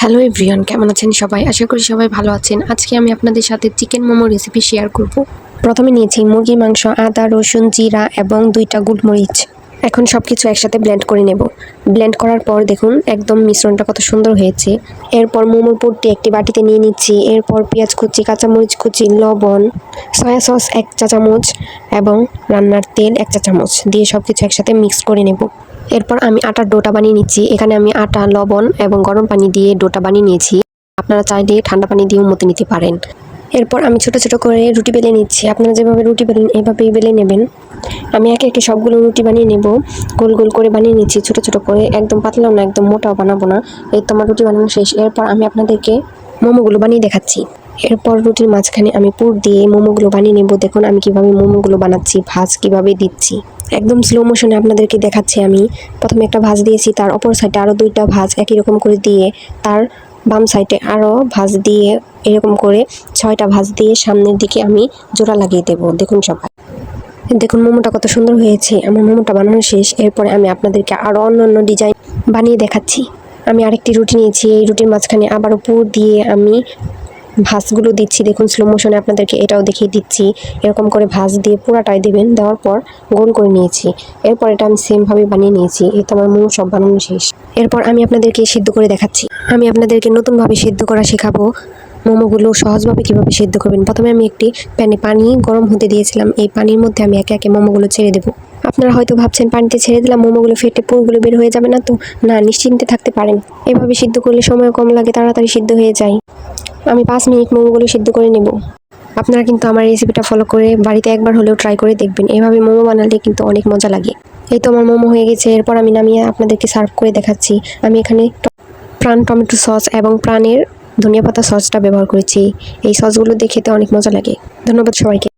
Hello everyone, কেমন আছেন সবাই? আশা করি সবাই ভালো আছেন। আজকে আমি আপনাদের সাথে চিকেন মোমো রেসিপি শেয়ার করব। প্রথমে নিয়েছি মুরগির মাংস, আদা, রসুন, জিরা এবং 2টা গোলমরিচ। এখন সব কিছু একসাথে ব্লেন্ড করে নেব। ব্লেন্ড করার পর দেখুন একদম মিশ্রণটা কত সুন্দর হয়েছে। এরপর মোমোর পুরটি একটি বাটিতে নিয়ে নিচ্ছি। এরপর পেঁয়াজ কুচি, কাঁচামরিচ কুচি, লবণ, সয়া সস 1 চা চামচ এবং রান্নার তেল 1 চা চামচ দিয়ে সব কিছু একসাথে মিক্স করে নেব। এরপর আমি আটার ডোটা বানিয়ে নিচ্ছি। এখানে আমি আটা, লবণ এবং গরম পানি দিয়ে ডোটা বানিয়ে নিয়েছি। আপনারা চাইলে ঠান্ডা পানি দিয়েও মতে নিতে পারেন। এরপর আমি ছোট ছোট করে রুটি বেলে নিচ্ছি। আপনারা যেভাবে রুটি বেলেন এভাবেই বেলে নেবেন। আমি একে একে সবগুলো রুটি বানিয়ে নেব। গোল গোল করে বানিয়ে নিচ্ছি ছোট ছোট করে, একদম পাতলাও না একদম মোটাও বানাবো না। এই তো আমার রুটি বানানো শেষ। এরপর আমি আপনাদেরকে মোমোগুলো বানিয়ে দেখাচ্ছি। এরপর রুটির মাঝখানে আমি পুর দিয়ে মোমোগুলো বানিয়ে নেব। দেখুন আমি কিভাবে মোমোগুলো বানাচ্ছি, ভাঁজ কিভাবে দিচ্ছি। একদম স্লো মোশনে আপনাদেরকে দেখাচ্ছি। আমি প্রথমে একটা ভাঁজ দিয়েছি, তার অপর সাইডে আরও 2টা ভাঁজ একই রকম করে দিয়ে, তার বাম সাইডে আরও ভাঁজ দিয়ে, এরকম করে 6টা ভাঁজ দিয়ে সামনের দিকে আমি জোড়া লাগিয়ে দেব। দেখুন সবাই, দেখুন মোমোটা কত সুন্দর হয়েছে। আমার মোমোটা বানানো শেষ। এরপরে আমি আপনাদেরকে আরও অন্য ডিজাইন বানিয়ে দেখাচ্ছি। আমি আরেকটি রুটি নিয়েছি। এই রুটির মাঝখানে আবারও পুর দিয়ে আমি ভাঁজগুলো দিচ্ছি। দেখুন স্লো মোশনে আপনাদেরকে এটাও দেখিয়ে দিচ্ছি। এরকম করে ভাঁজ দিয়ে পুরাটাই দেবেন। দেওয়ার পর গোল করে নিয়েছি। এরপর এটা আমি সেমভাবে বানিয়ে নিয়েছি। এই তো আমার মোমো সব বানানো শেষ। এরপর আমি আপনাদেরকে সিদ্ধ করে দেখাচ্ছি। আমি আপনাদেরকে নতুনভাবে সিদ্ধ করা শেখাবো। মোমোগুলো সহজভাবে কীভাবে সিদ্ধ করবেন। প্রথমে আমি একটি প্যানে পানি গরম হতে দিয়েছিলাম। এই পানির মধ্যে আমি একে একে মোমোগুলো ছেড়ে দেবো। আপনারা হয়তো ভাবছেন পানিতে ছেড়ে দিলাম মোমোগুলো ফেটে পুরোগুলো বের হয়ে যাবে না, তো না, নিশ্চিন্তে থাকতে পারেন। এভাবে সিদ্ধ করলে সময় কম লাগে, তাড়াতাড়ি সিদ্ধ হয়ে যায়। আমি 5 মিনিট মোমোগুলো সিদ্ধ করে নেব। আপনারা কিন্তু আমার রেসিপিটা ফলো করে বাড়িতে একবার হলেও ট্রাই করে দেখবেন। এভাবে মোমো বানালে কিন্তু অনেক মজা লাগে। এই তো আমার মোমো হয়ে গেছে। এরপর আমি নামিয়ে আপনাদেরকে সার্ভ করে দেখাচ্ছি। আমি এখানে প্রাণ টমেটো সস এবং প্রাণের ধনিয়া পাতা সসটা ব্যবহার করেছি। এই সসগুলো দিয়ে খেতে অনেক মজা লাগে। ধন্যবাদ সবাইকে।